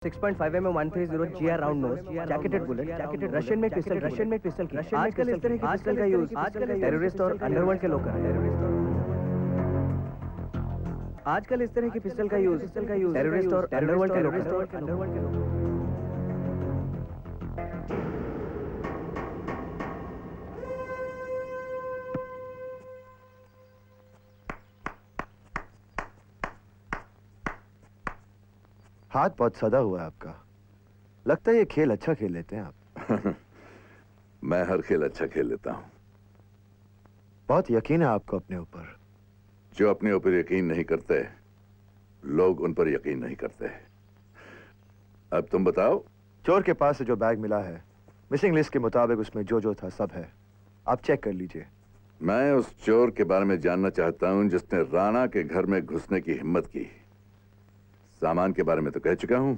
6.5 mm 130 GR round nose, jacketed bullet, Russian में pistol की। आजकल इस तरह की पिस्टल का यूज टेररिस्ट और अंडरवर्ल्ड के लोग कर रहे हैं। आजकल इस तरह की पिस्टल का यूज टेररिस्ट और अंडरवर्ल्ड के लोग कर रहे हैं। हाथ बहुत सदा हुआ है आपका। लगता है ये खेल अच्छा खेल लेते हैं आप। मैं हर खेल अच्छा खेल लेता हूं। बहुत यकीन है आपको अपने ऊपर। जो अपने ऊपर यकीन नहीं करते लोग उन पर यकीन नहीं करते। अब तुम बताओ। चोर के पास से जो बैग मिला है, मिसिंग लिस्ट के मुताबिक उसमें जो जो था सब है। आप चेक कर लीजिए। मैं उस चोर के बारे में जानना चाहता हूं जिसने राणा के घर में घुसने की हिम्मत की। सामान के बारे में तो कह चुका हूं,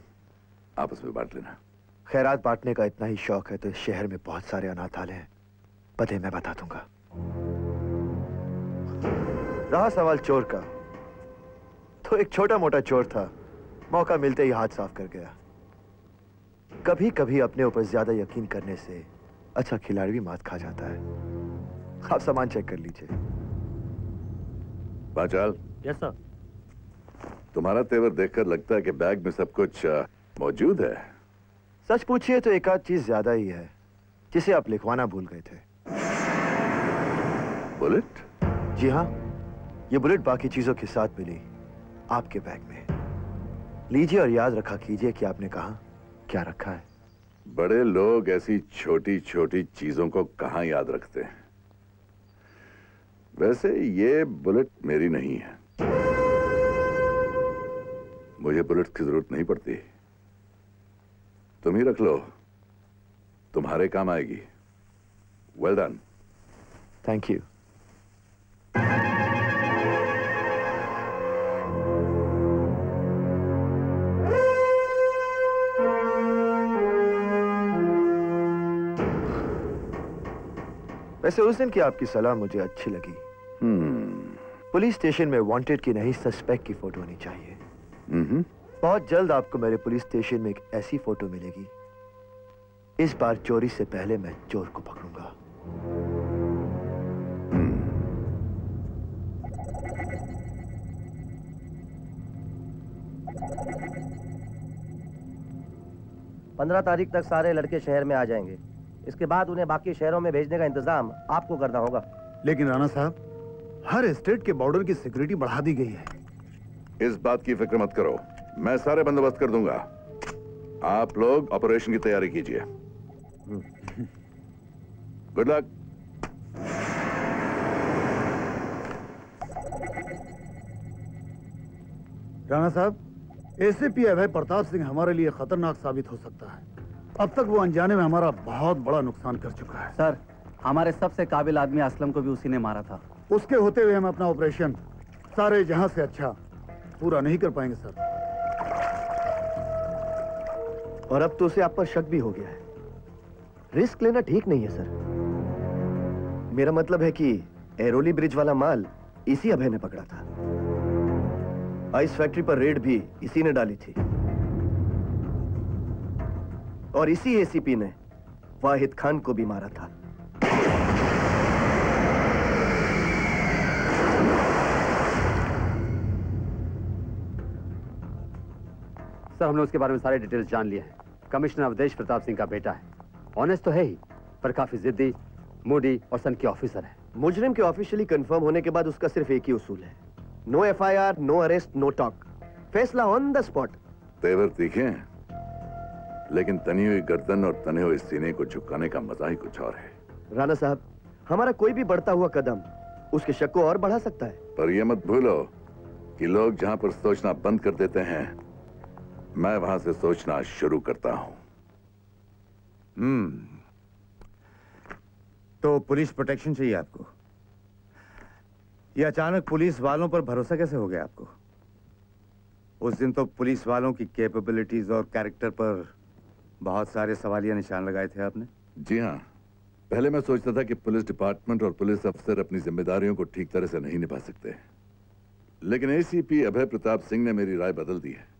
आपस में बांट लेना। खैरात बांटने का इतना ही शौक है तो इस शहर में बहुत सारे अनाथालय हैं। पते मैं बता दूंगा। रहा सवाल चोर का, तो एक छोटा मोटा चोर था, मौका मिलते ही हाथ साफ कर गया। कभी कभी अपने ऊपर ज्यादा यकीन करने से अच्छा खिलाड़ी भी मात खा जाता है। आप सामान चेक कर लीजिए। पांचाल। Yes sir. तुम्हारा तेवर देखकर लगता है कि बैग में सब कुछ मौजूद है। सच पूछिए तो एक आध चीज ज्यादा ही है जिसे आप लिखवाना भूल गए थे। बुलेट? जी हाँ, ये बुलेट बाकी चीजों के साथ मिली आपके बैग में। लीजिए और याद रखा कीजिए कि आपने कहा क्या रखा है। बड़े लोग ऐसी छोटी छोटी चीजों को कहां याद रखते हैं। वैसे ये बुलेट मेरी नहीं है। मुझे बुलेट की जरूरत नहीं पड़ती। तुम ही रख लो, तुम्हारे काम आएगी। Well done. Thank you. वैसे उस दिन की आपकी सलाह मुझे अच्छी लगी। पुलिस स्टेशन में वांटेड की नहीं, सस्पेक्ट की फोटो होनी चाहिए। बहुत जल्द आपको मेरे पुलिस स्टेशन में एक ऐसी फोटो मिलेगी। इस बार चोरी से पहले मैं चोर को पकड़ूंगा। पंद्रह तारीख तक सारे लड़के शहर में आ जाएंगे। इसके बाद उन्हें बाकी शहरों में भेजने का इंतजाम आपको करना होगा। लेकिन राणा साहब, हर स्टेट के बॉर्डर की सिक्योरिटी बढ़ा दी गई है। इस बात की फिक्र मत करो, मैं सारे बंदोबस्त कर दूंगा। आप लोग ऑपरेशन की तैयारी कीजिए। Good luck. राणा साहब, एसीपी अभय प्रताप सिंह हमारे लिए खतरनाक साबित हो सकता है। अब तक वो अनजाने में हमारा बहुत बड़ा नुकसान कर चुका है। सर, हमारे सबसे काबिल आदमी असलम को भी उसी ने मारा था। उसके होते हुए हम अपना ऑपरेशन सारे जहां से अच्छा पूरा नहीं कर पाएंगे सर। और अब तो उसे आप पर शक भी हो गया है। रिस्क लेना ठीक नहीं है सर। मेरा मतलब है कि एरोली ब्रिज वाला माल इसी अभय ने पकड़ा था। आइस फैक्ट्री पर रेड भी इसी ने डाली थी और इसी एसीपी ने वाहिद खान को भी मारा था। सर, हमने उसके बारे में सारे डिटेल्स जान लिए हैं। कमिश्नर अवधेश प्रताप सिंह का बेटा है। ऑनेस्ट तो है ही, पर काफी जिद्दी, मूडी और सन की ऑफिसर है। मुजरिम के ऑफिशियली कंफर्म होने के बाद उसका सिर्फ एक ही उसूल है, no FIR, no arrest, no talk. फैसला ऑन द स्पॉट। तेवर तीखे हैं, लेकिन तनी हुई गर्दन और तने हुए सीने को झुकाने का मजा ही कुछ और है। राणा साहब, हमारा कोई भी बढ़ता हुआ कदम उसके शक को और बढ़ा सकता है। पर यह मत भूलो कि लोग जहां पर सोचना बंद कर देते हैं, मैं वहां से सोचना शुरू करता हूं। तो पुलिस प्रोटेक्शन चाहिए आपको? ये अचानक पुलिस वालों पर भरोसा कैसे हो गया आपको? उस दिन तो पुलिस वालों की कैपेबिलिटीज और कैरेक्टर पर बहुत सारे सवालिया निशान लगाए थे आपने। जी हाँ, पहले मैं सोचता था कि पुलिस डिपार्टमेंट और पुलिस अफसर अपनी जिम्मेदारियों को ठीक तरह से नहीं निभा सकते, लेकिन एसीपी अभय प्रताप सिंह ने मेरी राय बदल दी है।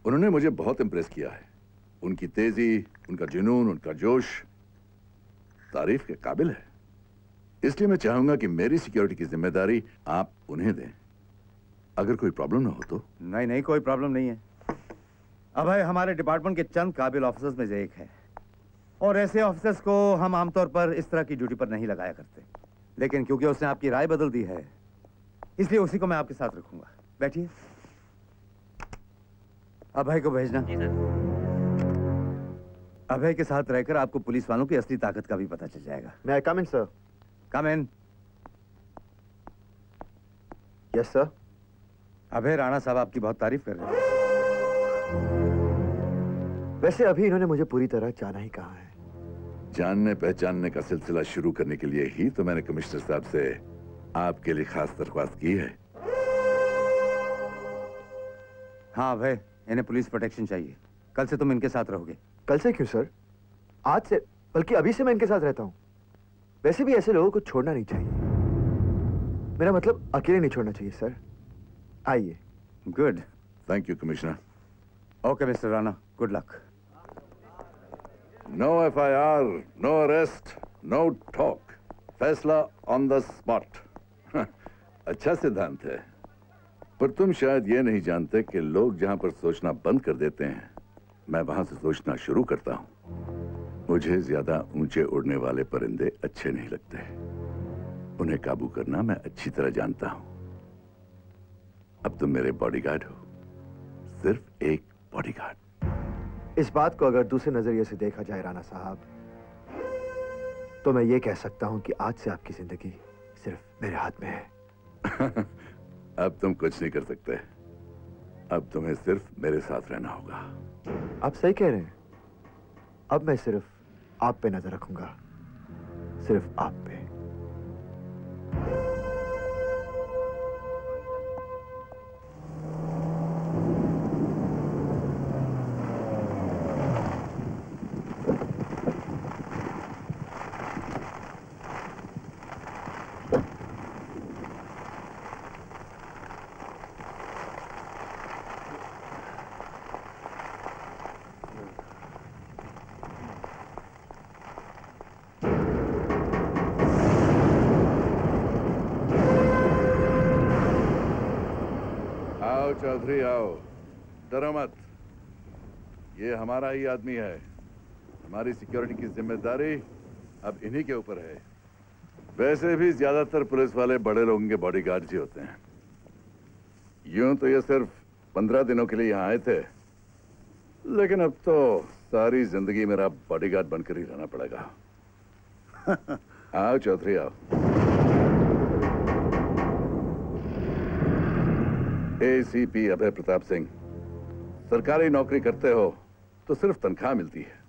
उन्होंने मुझे बहुत इंप्रेस किया है। उनकी तेजी, उनका जुनून, उनका जोश तारीफ के काबिल है। इसलिए मैं चाहूंगा कि मेरी सिक्योरिटी की जिम्मेदारी आप उन्हें दें। अगर कोई प्रॉब्लम ना हो तो। नहीं नहीं, कोई प्रॉब्लम नहीं है। अभय हमारे डिपार्टमेंट के चंद काबिल ऑफिसर्स में से एक है, और ऐसे ऑफिसर्स को हम आमतौर पर इस तरह की ड्यूटी पर नहीं लगाया करते। लेकिन क्योंकि उसने आपकी राय बदल दी है, इसलिए उसी को मैं आपके साथ रखूंगा। बैठिए। अभय को भेजना। अभय के साथ रहकर आपको पुलिस वालों की असली ताकत का भी पता चल जाएगा। May I come in, sir? Come in. Yes, sir. अभय, राणा साहब आपकी बहुत तारीफ कर रहे हैं। वैसे अभी इन्होंने मुझे पूरी तरह जाना ही कहा है। जानने पहचानने का सिलसिला शुरू करने के लिए ही तो मैंने कमिश्नर साहब से आपके लिए खास दरख्वास्त की है। हाँ अभय, इन्हें पुलिस प्रोटेक्शन चाहिए। कल से तुम इनके साथ रहोगे। कल से क्यों सर? आज से, बल्कि अभी से मैं इनके साथ रहता हूँ। वैसे भी ऐसे लोगों को छोड़ना नहीं चाहिए। मेरा मतलब अकेले नहीं छोड़ना चाहिए सर। आइए। Good. Thank you commissioner. Okay mister Rana, good luck. No FIR, no arrest, no talk, फैसला ऑन द स्पॉट। अच्छा सिद्धांत है, पर तुम शायद ये नहीं जानते कि लोग जहां पर सोचना बंद कर देते हैं, मैं वहां से सोचना शुरू करता हूं। मुझे ज्यादा ऊंचे उड़ने वाले परिंदे अच्छे नहीं लगते। उन्हें काबू करना मैं अच्छी तरह जानता हूं। अब तुम मेरे बॉडीगार्ड हो, सिर्फ एक बॉडीगार्ड। इस बात को अगर दूसरे नजरिए से देखा जाए राणा साहब, तो मैं ये कह सकता हूं कि आज से आपकी जिंदगी सिर्फ मेरे हाथ में है। अब तुम कुछ नहीं कर सकते। अब तुम्हें सिर्फ मेरे साथ रहना होगा। आप सही कह रहे हैं। अब मैं सिर्फ आप पे नजर रखूंगा, सिर्फ आप पे। आओ चौधरी आओ, डरो मत। ये हमारा ही आदमी है। हमारी सिक्योरिटी की जिम्मेदारी अब इन्हीं के ऊपर है। वैसे भी ज्यादातर पुलिस वाले बड़े लोगों के बॉडीगार्ड ही होते हैं। यूं तो ये सिर्फ 15 दिनों के लिए यहाँ आए थे, लेकिन अब तो सारी जिंदगी मेरा बॉडीगार्ड बनकर ही रहना पड़ेगा। आओ चौधरी आओ। ACP अभय प्रताप सिंह। सरकारी नौकरी करते हो तो सिर्फ तनख्वाह मिलती है।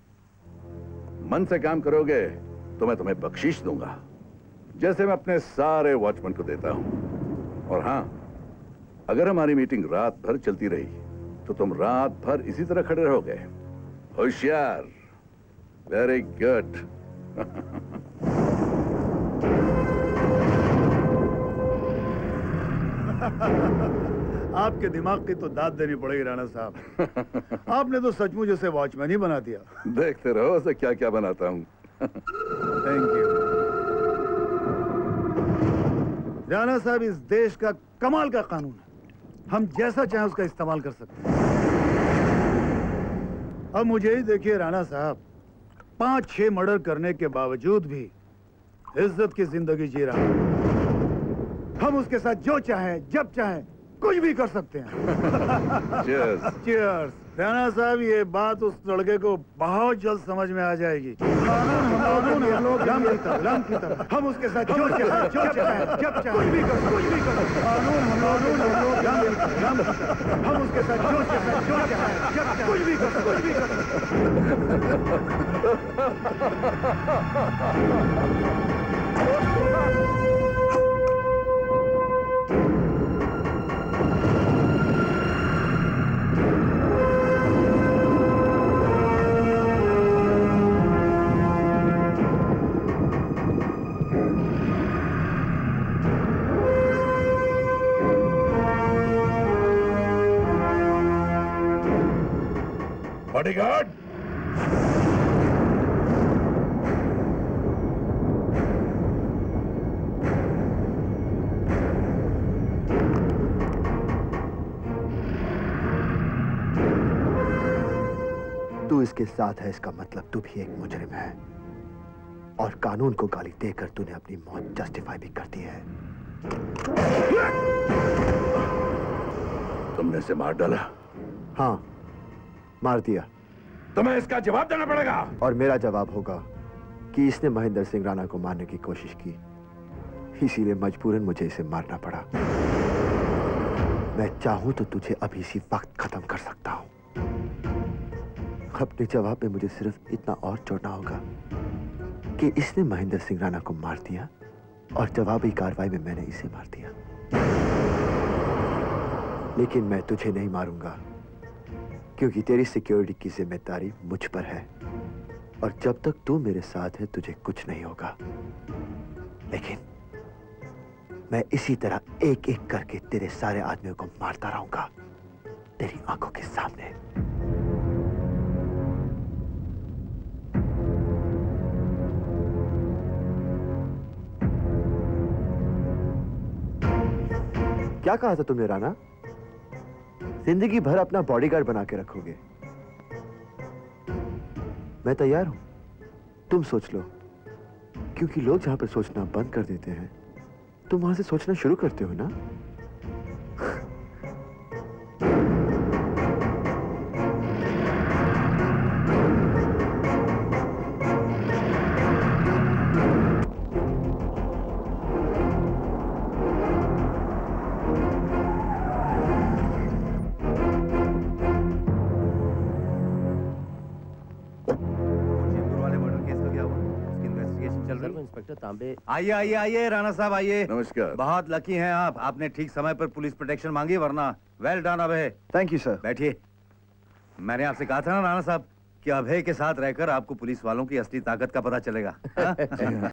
मन से काम करोगे तो मैं तुम्हें बख्शीश दूंगा, जैसे मैं अपने सारे वॉचमैन को देता हूं। और हां, अगर हमारी मीटिंग रात भर चलती रही तो तुम रात भर इसी तरह खड़े रहोगे। होशियार। Very good. आपके दिमाग की तो दाद देनी पड़ेगी राणा साहब। आपने तो सचमुच उसे वॉचमैन ही बना दिया। देखते रहो उसे क्या क्या बनाता हूं। थैंक यू राणा साहब। इस देश का कमाल का कानून है, हम जैसा चाहे उसका इस्तेमाल कर सकते हैं। अब मुझे ही देखिए राणा साहब, 5-6 मर्डर करने के बावजूद भी इज्जत की जिंदगी जी रहा है। हम उसके साथ जो चाहे, जब चाहे, कुछ भी कर सकते हैं। Cheers. Cheers. राणा साहब, ये बात उस लड़के को बहुत जल्द समझ में आ जाएगी। लम की तरह हम उसके साथ जो चाहे, जब चाहे, कुछ भी कर सकते हैं। हम उसके साथ जो चाहे, जब चाहे, कुछ भी कर सकते हैं। बॉडीगार्ड, तू इसके साथ है इसका मतलब तू भी एक मुजरिम है और कानून को गाली देकर तूने अपनी मौत जस्टिफाई भी कर दी है। तुमने इसे मार डाला? हाँ, मार दिया। तुम्हें इसका जवाब देना पड़ेगा। और मेरा जवाब होगा कि इसने महेंद्र सिंह राणा को मारने की कोशिश की, इसीलिए मजबूरन मुझे इसे मारना पड़ा। मैं चाहूं तो तुझे अभी इसी वक्त खत्म कर सकता हूं। अपने जवाब में मुझे सिर्फ इतना और जोड़ना होगा कि इसने महेंद्र सिंह राणा को मार दिया और जवाबी कार्रवाई में मैंने इसे मार दिया। लेकिन मैं तुझे नहीं मारूंगा क्योंकि तेरी सिक्योरिटी की जिम्मेदारी मुझ पर है और जब तक तू मेरे साथ है तुझे कुछ नहीं होगा। लेकिन मैं इसी तरह एक एक करके तेरे सारे आदमियों को मारता रहूंगा तेरी आंखों के सामने। क्या कहा था तुमने राणा? जिंदगी भर अपना बॉडीगार्ड बना के रखोगे? मैं तैयार हूं, तुम सोच लो, क्योंकि लोग जहां पर सोचना बंद कर देते हैं तुम वहां से सोचना शुरू करते हो ना। इंस्पेक्टर तांबे। आइए आइए आइए राणा साहब आइए। नमस्कार। बहुत लकी हैं आप, आपने ठीक समय पर पुलिस प्रोटेक्शन मांगी, वरना well done Abhay. Thank you sir. बैठिए। मैंने आपसे कहा था ना राणा साहब कि अभय के साथ रहकर आपको पुलिस वालों की असली ताकत का पता चलेगा। हाँ?